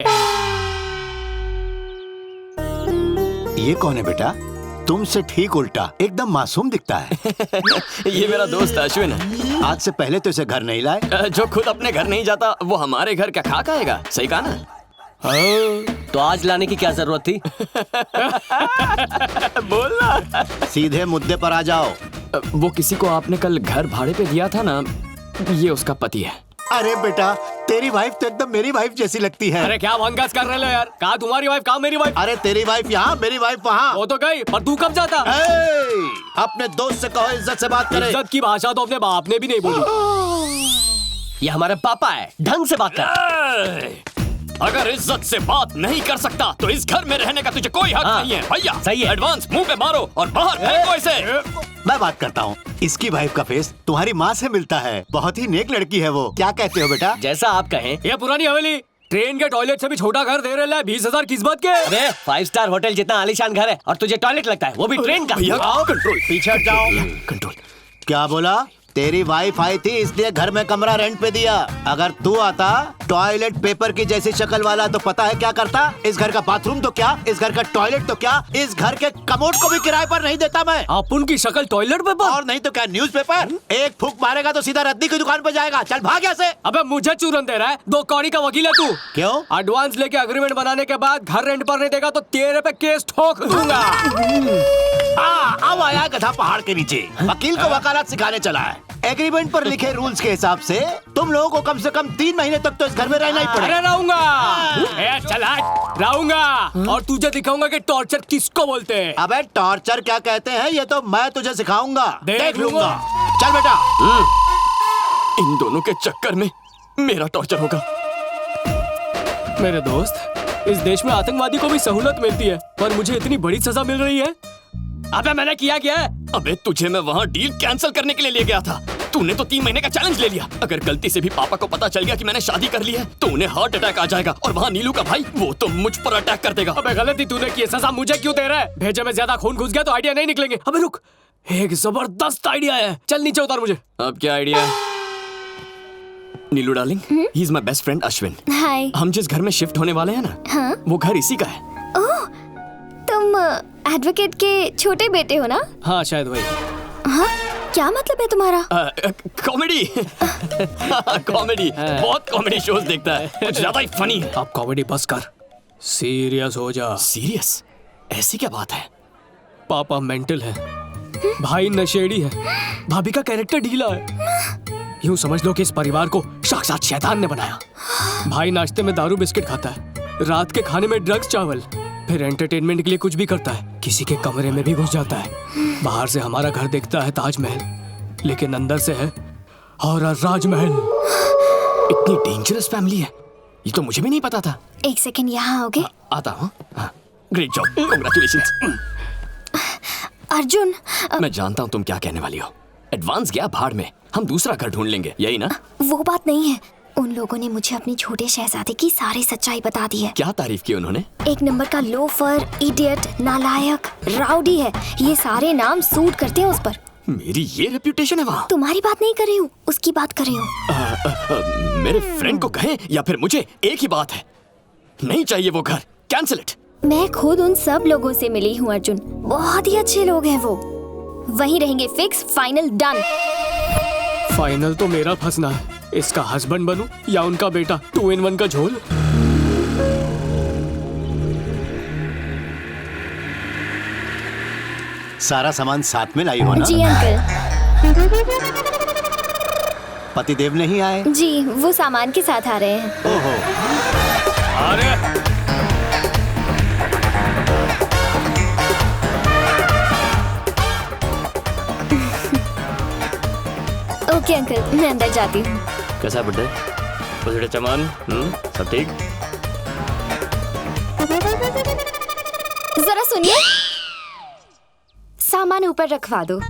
ये कौन है बेटा? तुमसे ठीक उल्टा, एकदम मासूम दिखता है। ये मेरा दोस्त अश्विन है। आज से पहले तो इसे घर नहीं लाए। जो खुद अपने घर नहीं जाता वो हमारे घर क्या खा खाएगा? सही कहा ना? तो आज लाने की क्या जरूरत थी? बोलना। सीधे मुद्दे पर आ जाओ। वो किसी को आपने कल घर भाड़े पे दिया था ना, ये उसका पति है। अरे बेटा, तेरी वाइफ तो एकदम मेरी वाइफ जैसी लगती है। अरे क्या भंगास कर रहे हो यार? कहा तुम्हारी वाइफ, कहा मेरी वाइफ? अरे तेरी वाइफ यहाँ, मेरी वाइफ वहाँ। वो तो गई, पर तू कब जाता? अपने दोस्त से कहो इज्जत से बात करे। इज्जत की भाषा तो अपने बाप ने भी नहीं बोली। ये हमारे पापा है, ढंग से बात कर। अगर इज्जत से बात नहीं कर सकता तो इस घर में रहने का तुझे कोई हक नहीं है। भैया सही है। एडवांस मुंह पे मारो और बाहर फेंको इसे। मैं बात करता हूँ। इसकी वाइफ का फेस तुम्हारी माँ से मिलता है। बहुत ही नेक लड़की है वो। क्या कहते हो बेटा? जैसा आप कहें। ये पुरानी हवेली ट्रेन के टॉयलेट से भी छोटा घर दे रहे हैं 20,000 किस्मत के। अरे 5 स्टार होटल जितना आलीशान घर है और तुझे टॉयलेट लगता है, वो भी ट्रेन का। कंट्रोल, पीछे हट जाओ। कंट्रोल। क्या बोला? तेरी वाइफ आई थी इसलिए घर में कमरा रेंट पे दिया। अगर तू आता टॉयलेट पेपर की जैसी शक्ल वाला तो पता है क्या करता? इस घर का बाथरूम तो क्या, इस घर का टॉयलेट तो क्या, इस घर के कमोड को भी किराए पर नहीं देता मैं। आप उनकी शक्ल टॉयलेट पेपर? और नहीं तो क्या न्यूज़पेपर? एक फूक मारेगा तो सीधा रद्दी की दुकान पे जाएगा। चल भाग यहाँ से। अबे मुझे चूरन दे रहा है? 2 कौड़ी का वकील है तू। क्यों? एडवांस लेके एग्रीमेंट बनाने के बाद घर रेंट पर नहीं देगा तो तेरे पे केस ठोक दूंगा। अब आया गधा पहाड़ के नीचे। वकील को वकालत सिखाने चला है। एग्रीमेंट पर लिखे रूल्स के हिसाब से तुम लोगों को कम से कम 3 महीने तक तो इस घर में रहना ही पड़ेगा। अरे रहूंगा, चला रहूंगा और तुझे दिखाऊंगा कि टॉर्चर किसको बोलते हैं। अबे टॉर्चर क्या कहते हैं ये तो मैं तुझे सिखाऊंगा। देख लूंगा। चल बेटा। इन दोनों के चक्कर में मेरा टॉर्चर होगा। मेरे दोस्त, इस देश में आतंकवादी को भी सहूलत मिलती है, पर मुझे इतनी बड़ी सजा मिल रही है। अबे मैंने किया क्या है? अबे तुझे मैं वहाँ डील कैंसिल करने के लिए ले गया था। तूने तो 3 महीने का चैलेंज ले लिया। अगर गलती से भी पापा को पता चल गया कि मैंने शादी कर ली है तो उन्हें हार्ट अटैक आ जाएगा और वहाँ नीलू का भाई वो तो मुझ पर अटैक कर देगा। अबे गलती तूने की, सजा मुझे क्यों दे रहा है? भेजे में ज्यादा खून घुस गया तो आइडिया नहीं निकलेंगे। अबे रुक, एक जबरदस्त आइडिया है। चल नीचे उतार मुझे। अब क्या आइडिया है? Neelu darling, he is my best friend Ashwin. Hi. हम जिस घर में शिफ्ट होने वाले हैं ना, हाँ? वो घर इसी का है। ओह, तुम एडवोकेट के छोटे बेटे हो ना? हाँ शायद वही। हाँ? क्या मतलब है तुम्हारा? कॉमेडी। कॉमेडी, बहुत कॉमेडी शोज देखता है, कुछ ज्यादा ही फनी है। अब कॉमेडी बस कर, सीरियस हो जा। सीरियस? ऐसी क्या बात है? पापा मेंटल है, भाई नशेड़ी है, भाभी का कैरेक्टर ढीला है। यूं समझ लो कि इस परिवार को साक्षात शैतान ने बनाया। भाई नाश्ते में दारू बिस्किट खाता है, रात के खाने में ड्रग्स चावल, फिर एंटरटेनमेंट के लिए कुछ भी करता है। किसी के कमरे में भी घुस जाता है। बाहर से हमारा घर देखता है ताजमहल, लेकिन अंदर से है हॉरर राजमहल। इतनी डेंजरस फैमिली है, ये तो मुझे भी नहीं पता था। एक सेकंड यहाँ आओगे? आता हूँ। Great job, congratulations. अर्जुन, मैं जानता हूँ तुम क्या कहने वाली हो। एडवांस गया भाड़ में, हम दूसरा घर ढूंढ लेंगे, यही ना? वो बात नहीं है। उन लोगों ने मुझे अपने छोटे शहजादे की सारी सच्चाई बता दी है। क्या तारीफ की उन्होंने? 1 नंबर का लोफर, इडियट, नालायक, राउडी है। ये सारे नाम सूट करते हैं उस पर। मेरी ये रेप्यूटेशन है वहाँ। तुम्हारी बात नहीं कर रही हूँ, उसकी बात कर रही हूँ। मेरे फ्रेंड को कहें या फिर मुझे, एक ही बात है, नहीं चाहिए वो घर, कैंसिल इट। मैं खुद उन सब लोगों से मिली हूँ अर्जुन, बहुत ही अच्छे लोग हैं वो। वहीं रहेंगे, फिक्स, फाइनल, डन। फाइनल तो मेरा फंसना है। इसका हस्बैंड बनूं या उनका बेटा? 2 in 1 का झोल। सारा सामान साथ में लाई हो ना? जी अंकल। पतिदेव नहीं आए? जी, वो सामान के साथ आ रहे हैं। ओहो। अरे ओके अंकल, मैं अंदर जाती हूँ। कैसा बुड्ढे? बुढ़े चमान, सब ठीक? जरा सुनिए, सामान ऊपर रखवा दो,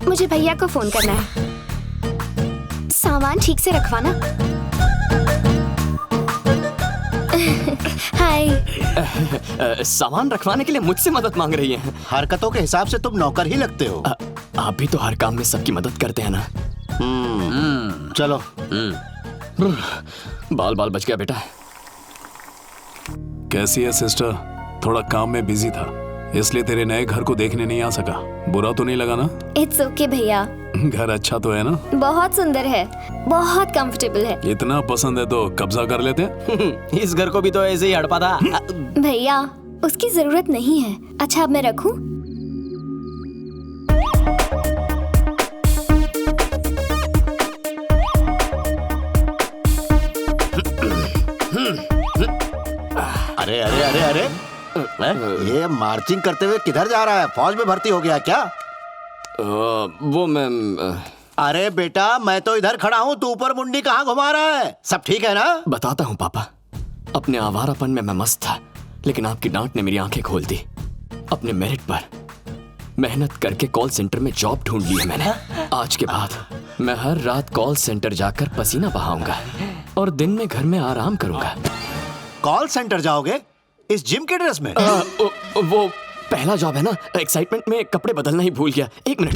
मुझे भैया को फोन करना है। सामान ठीक से रखवाना। हाय। सामान रखवाने के लिए मुझसे मदद मांग रही हैं। हरकतों के हिसाब से तुम नौकर ही लगते हो। आप भी तो हर काम में सबकी मदद करते हैं ना। चलो। बाल बाल बच गया बेटा। कैसी है सिस्टर? थोड़ा काम में बिजी था, इसलिए तेरे नए घर को देखने नहीं आ सका। बुरा तो नहीं लगा ना? इट्स ओके भैया। घर अच्छा तो है ना? बहुत सुंदर है, बहुत कंफर्टेबल है। इतना पसंद है तो कब्जा कर लेते हैं। इस घर को भी तो ऐसे ही हड़पा था। भैया उसकी जरूरत नहीं है। अच्छा अब मैं रखूं? अरे अरे अरे अरे, ये मार्चिंग करते हुए किधर जा रहा है? फौज में भर्ती हो गया क्या? वो मैं अरे बेटा, मैं तो इधर खड़ा हूँ, तू ऊपर मुंडी कहाँ घुमा रहा है? सब ठीक है ना? बताता हूँ पापा। अपने आवारापन में मैं मस्त था, लेकिन आपकी डांट ने मेरी आंखें खोल दी। अपने मेरिट पर मेहनत करके कॉल सेंटर में जॉब ढूंढ ली है मैंने। आज के बाद मैं हर रात कॉल सेंटर जाकर पसीना बहाऊंगा और दिन में घर में आराम करूंगा। कॉल सेंटर जाओगे इस जिम के ड्रेस में? वो पहला जॉब है ना, एक्साइटमेंट में कपड़े बदलना ही भूल गया। एक minute.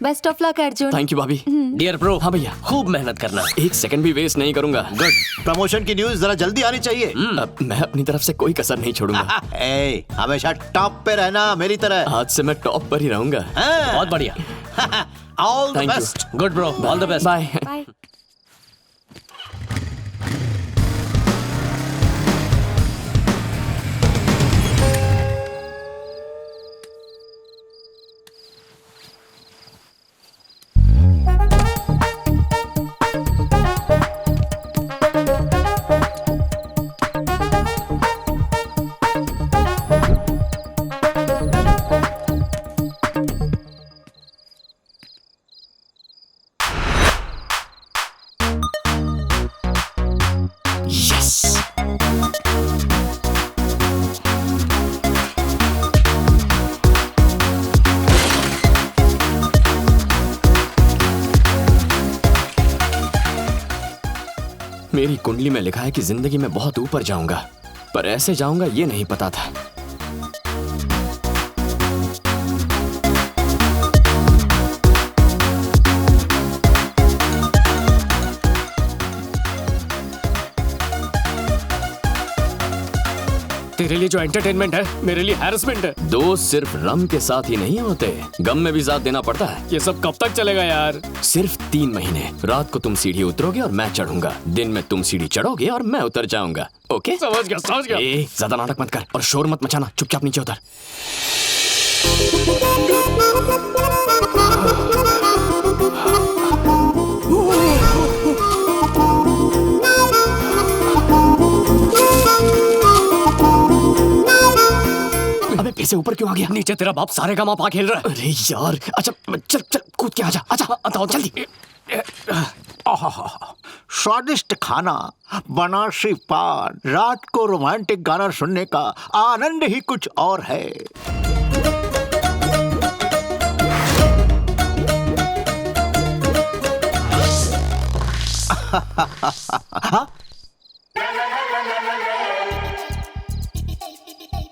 Best of luck Arjun. Thank you भाभी। डियर प्रो, हाँ भैया, खूब मेहनत करना। एक सेकंड भी वेस्ट नहीं करूंगा। गुड। प्रमोशन की न्यूज जरा जल्दी आनी चाहिए। मैं अपनी तरफ से कोई कसर नहीं छोड़ूंगा। ए, हमेशा टॉप पे रहना मेरी तरह। आज से मैं टॉप पर ही रहूंगा। बहुत बढ़िया। All the Thank you. Best. Good bro, all the best. Bye. Bye. मेरी कुंडली में लिखा है कि जिंदगी में बहुत ऊपर जाऊंगा, पर ऐसे जाऊंगा ये नहीं पता था। तेरे लिए जो एंटरटेनमेंट है मेरे लिए हैरेसमेंट है। दोस्त सिर्फ रम के साथ ही नहीं होते, गम में भी साथ देना पड़ता है। ये सब कब तक चलेगा यार? सिर्फ 3 महीने। रात को तुम सीढ़ी उतरोगे और मैं चढ़ूंगा, दिन में तुम सीढ़ी चढ़ोगे और मैं उतर जाऊंगा। ओके? समझ गया समझ गया। ज्यादा नाटक मत कर और शोर मत मचाना, चुपचाप नीचे उतर। अबे फिर से ऊपर क्यों आ गया? नीचे तेरा बाप सारे का मापा खेल रहा है। अरे यार, अच्छा चल चल कूद के आजा। आजा बताओ जल्दी। स्वादिष्ट खाना, बनारसी पान, रात को रोमांटिक गाना सुनने का आनंद ही कुछ और है।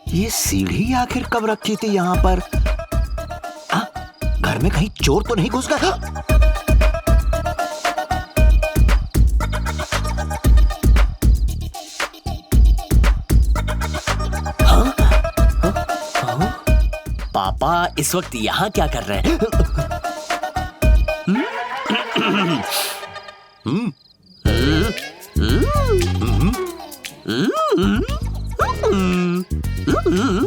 ये सीढ़ी आखिर कब रखी थी यहाँ पर? घर में कहीं चोर तो नहीं घुस गया? पापा इस वक्त यहाँ क्या कर रहे हैं?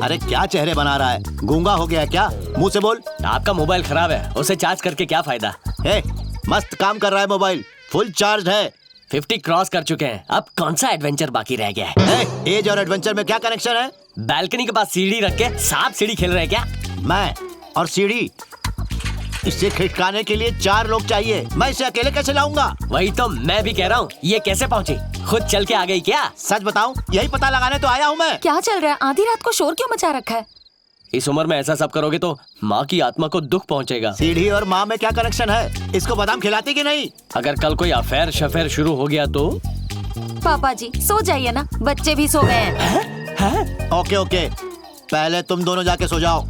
अरे क्या चेहरे बना रहा है? गूंगा हो गया क्या? मुंह से बोल। आपका मोबाइल खराब है, उसे चार्ज करके क्या फायदा? हे, मस्त काम कर रहा है मोबाइल, फुल चार्ज है। 50 क्रॉस कर चुके हैं, अब कौन सा एडवेंचर बाकी रह गया है? एज और एडवेंचर में क्या कनेक्शन है? बालकनी के पास सीढ़ी रख के सांप सीढ़ी खेल रहे हैं क्या? मैं और सीढ़ी, इसे खिसकाने के लिए 4 लोग चाहिए। मैं इसे अकेले कैसे लाऊंगा? वही तो मैं भी कह रहा हूँ, ये कैसे पहुँची? खुद चल के आ गई क्या? सच बताऊं, यही पता लगाने तो आया हूँ मैं। क्या चल रहा है? आधी रात को शोर क्यों मचा रखा है? इस उम्र में ऐसा सब करोगे तो माँ की आत्मा को दुख पहुँचेगा। सीढ़ी और माँ में क्या कनेक्शन है? इसको बादाम खिलाती कि नहीं? अगर कल कोई अफेयर शफेयर शुरू हो गया तो? पापा जी सो जाइए ना, बच्चे भी सो गए हैं। ओके ओके, पहले तुम दोनों जाके सो जाओ।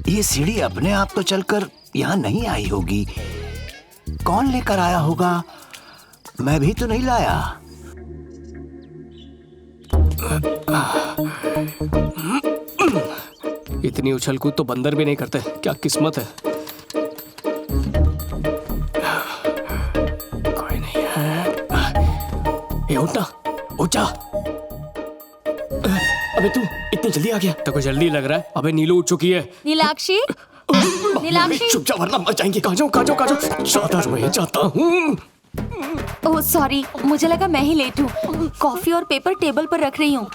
ये सीढ़ी अपने आप तो चलकर यहाँ नहीं आई होगी। कौन लेकर आया होगा? मैं भी तो नहीं लाया। इतनी उछल कूद तो बंदर भी नहीं करते। क्या किस्मत है। कोई नहीं है। ए, उठ ना, उठ जा। अबे तू इतनी जल्दी आ गया? तो कोई जल्दी लग रहा है। अबे नीलू उठ चुकी है। नीलाक्षी, नीलाक्षी। चुप जा वरना मर जाएंगे। कहाँ जाऊँ, कहाँ जाऊँ, कहाँ जाऊँ? चादर में जाता हूँ। ओह सॉरी, मुझे लगा मैं ही लेट हूँ। कॉफी और पेपर टेबल पर रख रही हूँ।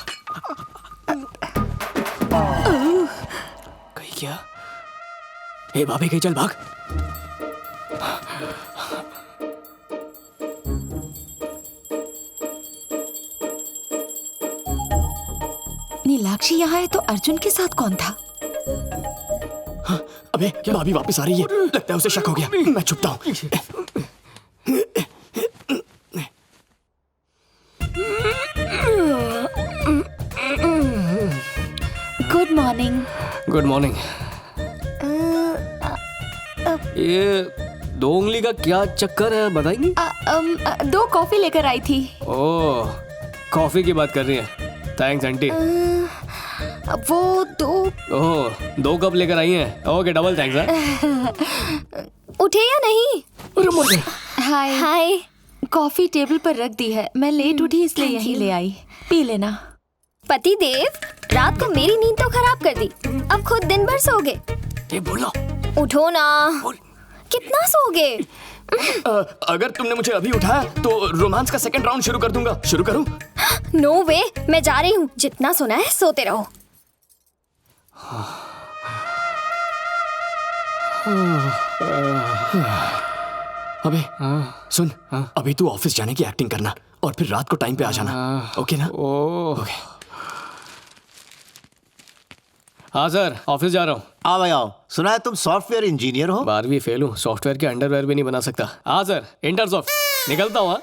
कहीं क्या? ए भाभी, कहीं चल भाग। नीलाक्षी यहाँ है तो अर्जुन के साथ कौन था? अबे भाभी वापस आ रही है। लगता है उसे शक हो गया। मैं छुपता हूँ। Good morning. Good morning. ये दो उंगली का क्या चक्कर है, बताएंगी? 2 कॉफी लेकर आई थी। ओह, कॉफी की बात कर रही है। Thanks aunty. वो 2। ओह, 2 कप लेकर आई हैं। Okay, double thanks. है उठे या नहीं? हाय हाय। कॉफी टेबल पर रख दी है। मैं लेट उठी इसलिए thank यहीं you. ले आई। पी लेना। पति देव, रात को मेरी नींद तो खराब कर दी। अब खुद दिन भर सोगे। ये बोलो। उठो ना। कितना सोगे? अगर तुमने मुझे अभी उठाया तो रोमांस का सेकंड राउंड शुरू कर दूंगा। शुरू करूं? नो वे, मैं जा रही हूँ। जितना सोना है सोते रहो। अबे सुन, अभी तू ऑफिस जाने की एक्टिंग करना और फिर रात को टाइम पे आ जाना। ओके ना? ओह, ओके। हाँ सर, ऑफिस जा रहा हूँ। आओ भाई आओ। सुना है तुम सॉफ्टवेयर इंजीनियर हो? 12वीं फेल हूँ, सॉफ्टवेयर के अंडरवेयर भी नहीं बना सकता। हाँ सर, इंटर्स ऑफ। निकलता हूँ। हाँ?